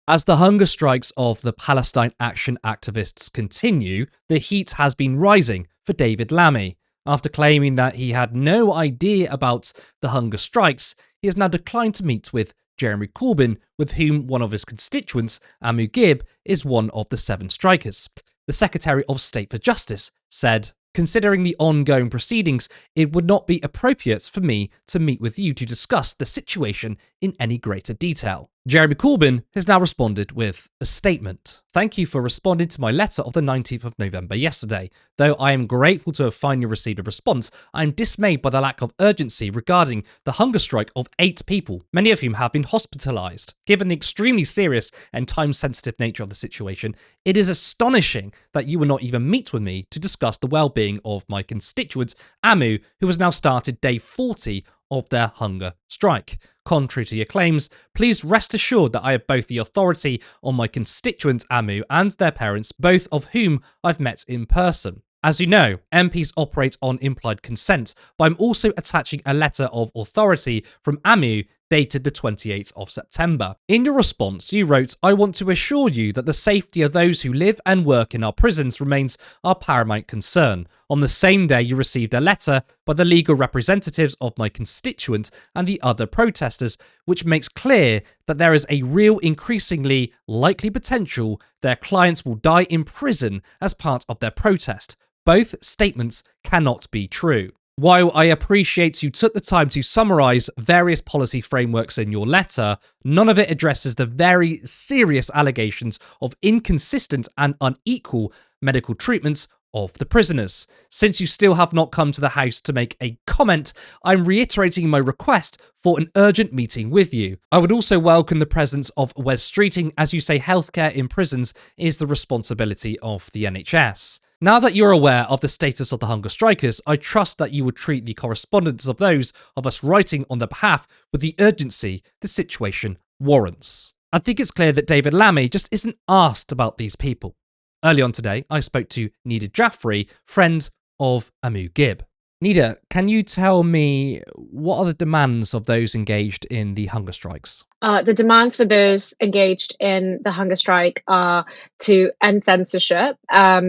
As the hunger strikes of the Palestine Action activists continue, the heat has been rising for David Lammy. After claiming that he had no idea about the hunger strikes, he has now declined to meet with Jeremy Corbyn, with whom one of his constituents, Amu Gib, is one of the 7 strikers. The Secretary of State for Justice said, "Considering the ongoing proceedings, it would not be appropriate for me to meet with you to discuss the situation in any greater detail." Jeremy Corbyn has now responded with a statement. "Thank you for responding to my letter of the 19th of November yesterday. Though I am grateful to have finally received a response, I am dismayed by the lack of urgency regarding the hunger strike of 8 people, many of whom have been hospitalised. Given the extremely serious and time-sensitive nature of the situation, it is astonishing that you will not even meet with me to discuss the well-being of my constituent, Amu, who has now started day 40 of their hunger strike. Contrary to your claims, please rest assured that I have both the authority on my constituent Amu and their parents, both of whom I've met in person. As you know, MPs operate on implied consent, but I'm also attaching a letter of authority from Amu dated the 28th of September. In your response, you wrote, I want to assure you that the safety of those who live and work in our prisons remains our paramount concern. On the same day, you received a letter by the legal representatives of my constituent and the other protesters, which makes clear that there is a real increasingly likely potential their clients will die in prison as part of their protest. Both statements cannot be true. While I appreciate you took the time to summarise various policy frameworks in your letter, none of it addresses the very serious allegations of inconsistent and unequal medical treatments of the prisoners. Since you still have not come to the House to make a comment, I'm reiterating my request for an urgent meeting with you. I would also welcome the presence of Wes Streeting, as you say healthcare in prisons is the responsibility of the NHS. Now that you're aware of the status of the hunger strikers, I trust that you would treat the correspondence of those of us writing on their behalf with the urgency the situation warrants. I think it's clear that David Lammy just isn't asked about these people. Early on today, I spoke to Nida Jaffrey, friend of Amu Gib. Nida, can you tell me what are the demands of those engaged in the hunger strikes? The demands for those engaged in the hunger strike are to end censorship,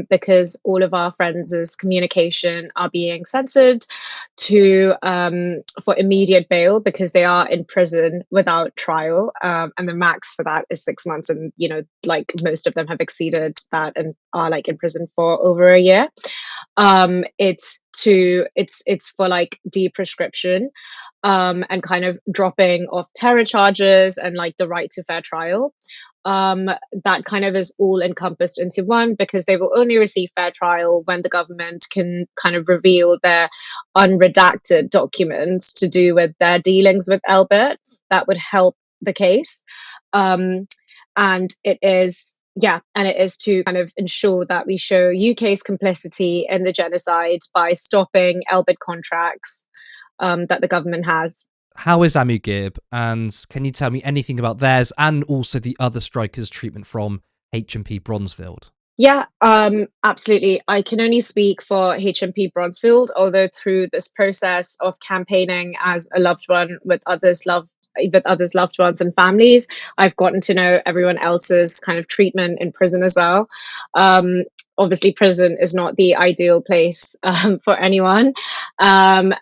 because all of our friends' communication are being censored, to for immediate bail because they are in prison without trial, and the max for that is 6 months, and like most of them have exceeded that and are like in prison for over a year. It's for like deprescription, and kind of dropping of terror charges and like the right to fair trial. That kind of is all encompassed into one, because they will only receive fair trial when the government can kind of reveal their unredacted documents to do with their dealings with Albert. That would help the case. And it is to kind of ensure that we show UK's complicity in the genocide by stopping Albert contracts that the government has. How is Amu Gib, and can you tell me anything about theirs and also the other strikers' treatment from HMP Bronzefield? Yeah, absolutely. I can only speak for HMP Bronzefield, although through this process of campaigning as a loved one with others' loved ones and families, I've gotten to know everyone else's kind of treatment in prison as well. Obviously, prison is not the ideal place for anyone, and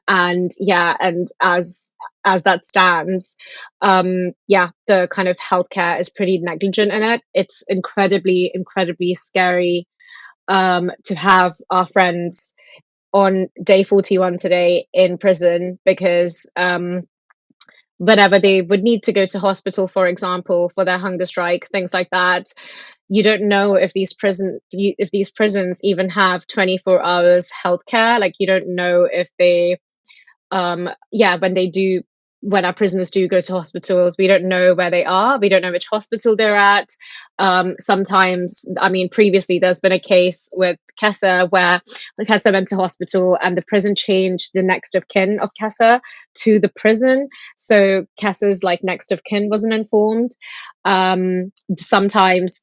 as that stands, the kind of healthcare is pretty negligent in it. It's incredibly scary to have our friends on day 41 today in prison, because whenever they would need to go to hospital, for example, for their hunger strike, things like that, you don't know if these prisons even have 24 hours healthcare. Like, you don't know if they when our prisoners do go to hospitals, we don't know where they are. We don't know which hospital they're at. Sometimes, previously there's been a case with Kessa where Kessa went to hospital and the prison changed the next of kin of Kessa to the prison. So Kessa's like next of kin wasn't informed. Sometimes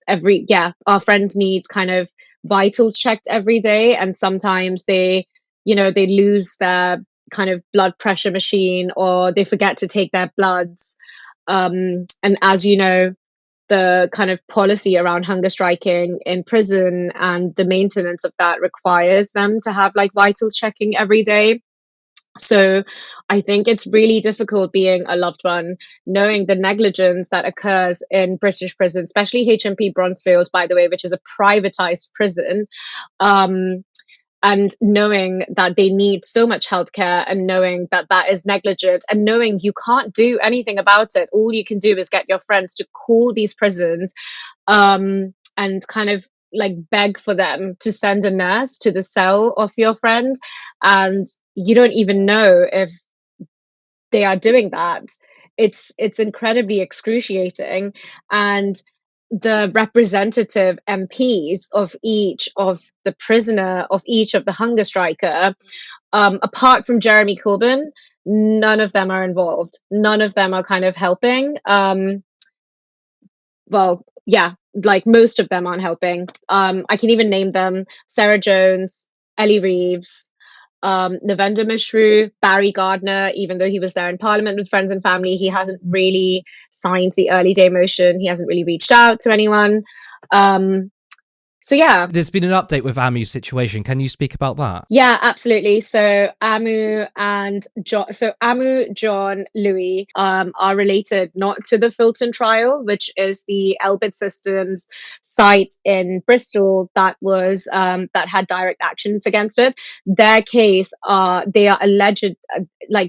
our friends need kind of vitals checked every day, and sometimes they lose their kind of blood pressure machine, or they forget to take their bloods. And as you know, the kind of policy around hunger striking in prison and the maintenance of that requires them to have like vital checking every day. So I think it's really difficult being a loved one, knowing the negligence that occurs in British prisons, especially HMP Bronzefield, by the way, which is a privatized prison. And knowing that they need so much healthcare, and knowing that that is negligent, and knowing you can't do anything about it. All you can do is get your friends to call these prisons and kind of like beg for them to send a nurse to the cell of your friend. And you don't even know if they are doing that. It's incredibly excruciating. And the representative MPs of each of the prisoner, of each of the hunger striker, apart from Jeremy Corbyn, none of them are involved. None of them are kind of helping. Well, yeah, like most of them aren't helping. I can even name them: Sarah Jones, Ellie Reeves, Navenda Mishru, Barry Gardner. Even though he was there in Parliament with friends and family, he hasn't really signed the early day motion. He hasn't really reached out to anyone. So yeah. There's been an update with Amu's situation. Can you speak about that? Yeah, absolutely. So Amu and John, John, Louis are related not to the Fulton trial, which is the Elbit Systems site in Bristol that was that had direct actions against it. Their case, they are alleged,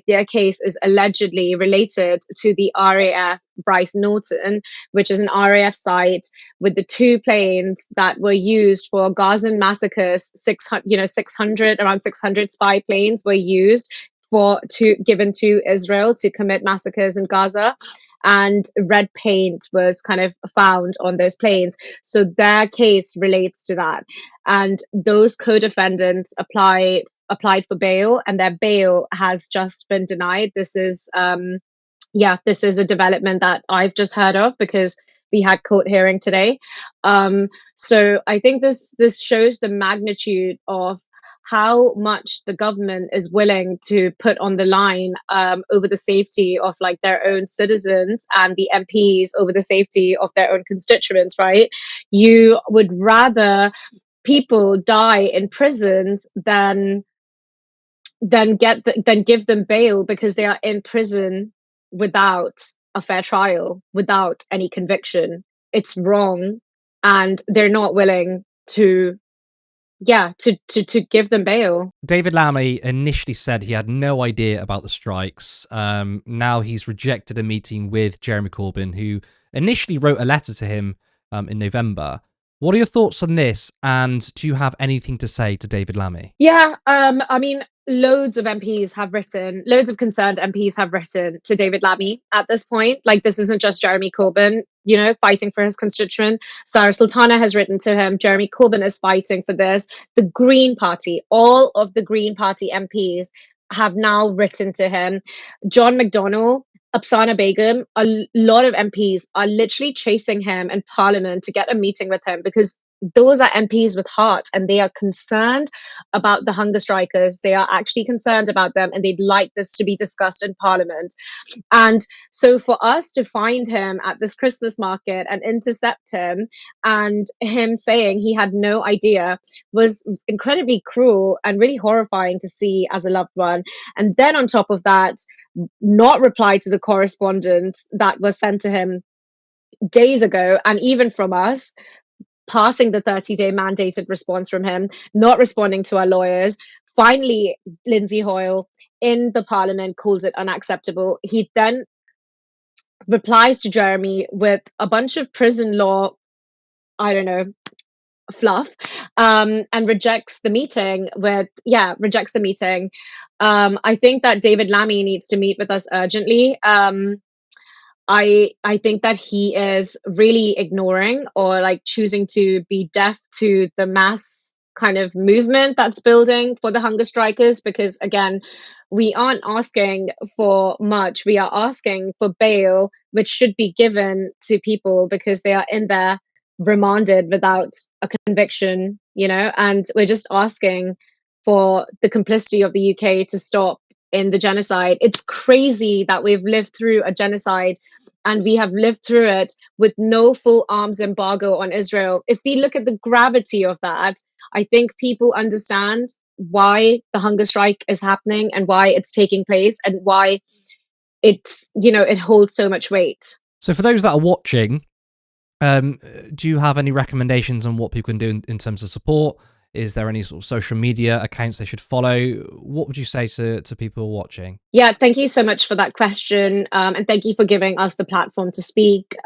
their case is allegedly related to the RAF Bryce Norton, which is an RAF site with the two planes that were used for Gazan massacres. 600, around 600 spy planes were used given to Israel to commit massacres in Gaza, and red paint was kind of found on those planes. So their case relates to that, and those co-defendants applied for bail, and their bail has just been denied. This is this is a development that I've just heard of because we had court hearing today. So I think this shows the magnitude of how much the government is willing to put on the line over the safety of like their own citizens, and the MPs over the safety of their own constituents, right? You would rather people die in prisons than give them bail because they are in prison without a fair trial, without any conviction. It's wrong, and they're not willing to give them bail. David Lammy initially said he had no idea about the strikes. Now he's rejected a meeting with Jeremy Corbyn, who initially wrote a letter to him in November. What are your thoughts on this, and do you have anything to say to David Lammy? Yeah, I mean, loads of concerned MPs have written to David Lammy at this point. Like, this isn't just Jeremy Corbyn, fighting for his constituent. Sarah Sultana has written to him. Jeremy Corbyn is fighting for this. The Green Party, all of the Green Party MPs have now written to him. John McDonnell, Apsana Begum, a lot of MPs are literally chasing him in Parliament to get a meeting with him, because those are MPs with hearts, and they are concerned about the hunger strikers. They are actually concerned about them, and they'd like this to be discussed in Parliament. And so for us to find him at this Christmas market and intercept him, and him saying he had no idea, was incredibly cruel and really horrifying to see as a loved one. And then on top of that, not reply to the correspondence that was sent to him days ago, and even from us, passing the 30-day mandated response from him, not responding to our lawyers. Finally, Lindsay Hoyle in the Parliament calls it unacceptable. He then replies to Jeremy with a bunch of prison law, fluff, and rejects the meeting. I think that David Lammy needs to meet with us urgently. I think that he is really ignoring, or like choosing to be deaf to, the mass kind of movement that's building for the hunger strikers, because again, we aren't asking for much. We are asking for bail, which should be given to people because they are in there remanded without a conviction, and we're just asking for the complicity of the UK to stop in the genocide. It's crazy that we've lived through a genocide, and we have lived through it with no full arms embargo on Israel. If we look at the gravity of that, I think people understand why the hunger strike is happening and why it's taking place and why it's, it holds so much weight. So for those that are watching, do you have any recommendations on what people can do in terms of support? Is there any sort of social media accounts they should follow? What would you say to people watching? Yeah, thank you so much for that question. And thank you for giving us the platform to speak.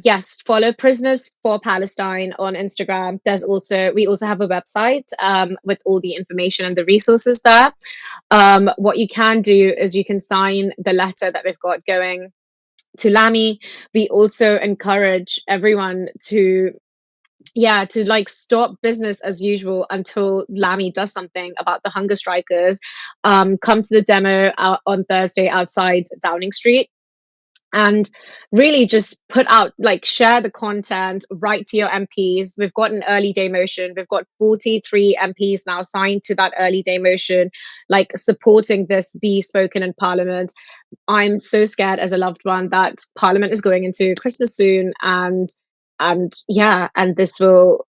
Yes, follow Prisoners for Palestine on Instagram. We also have a website with all the information and the resources there. What you can do is you can sign the letter that we've got going to Lammy. We also encourage everyone to stop business as usual until Lammy does something about the hunger strikers. Come to the demo on Thursday outside Downing Street. And really just share the content, write to your MPs. We've got an early day motion. We've got 43 MPs now signed to that early day motion, supporting this be spoken in Parliament. I'm so scared as a loved one that Parliament is going into Christmas soon, and this will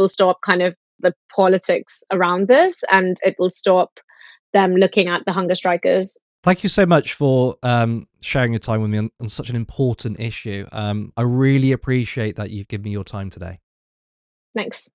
stop kind of the politics around this, and it will stop them looking at the hunger strikers. Thank you so much for sharing your time with me on such an important issue. I really appreciate that you've given me your time today. Thanks.